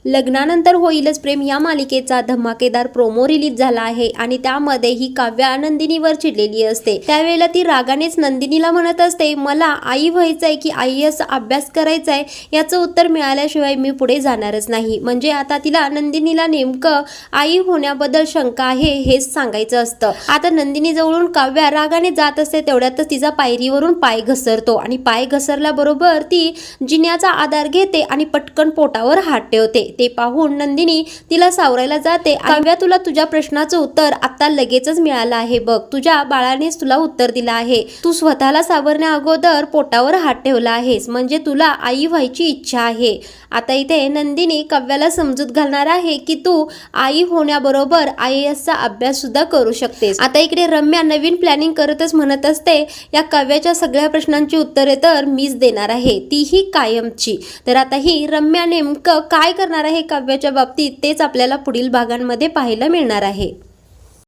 लग्नानंतर होईलच प्रेम या मालिकेचा धमाकेदार प्रोमो रिलीज झाला आहे आणि त्यामध्ये ही काव्या नंदिनीवर चिडलेली असते। त्यावेळेला ती रागानेच नंदिनीला म्हणत असते, मला आई व्हायचंय की IAS अभ्यास करायचाय याचं उत्तर मिळाल्याशिवाय मी पुढे जाणारच नाही। म्हणजे आता तिला नंदिनीला नेमकं आई होण्याबद्दल शंका आहे हेच सांगायचं असतं। आता नंदिनी जवळून काव्या रागाने जात असते, तेवढ्यातच तिचा पायरीवरून पाय घसरतो आणि पाय घसरल्याबरोबर ती जिन्याचा आधार घेते आणि पटकन पोटावर हात ठेवते। ते पाहून नंदिनी तिला सावरायला जाते, काव्या तुला तुझ्या प्रश्नाचं उत्तर आता लगेचच मिळालं आहे बघ, तुझ्या बाळानेच तुला उत्तर दिलं आहे, तू स्वतःला सावरण्या अगोदर पोटावर हात ठेवला आहेस म्हणजे तुला आई व्हायची इच्छा आहे। आता इथे नंदिनी काव्याला समजूत घालणार आहे की तू आई होण्याबरोबर IASचा अभ्यास सुद्धा करू शकतेस। आता इकडे रम्या नवीन प्लॅनिंग करतच म्हणत असते, या काव्याच्या सगळ्या प्रश्नांची उत्तरे तर मीच देणार आहे, तीही कायमची। तर आता ही रम्या नेमकं काय करणार आहे काव्याच्या बाबतीत तेच आपल्याला पुढील भागांमध्ये पाहायला मिळणार आहे।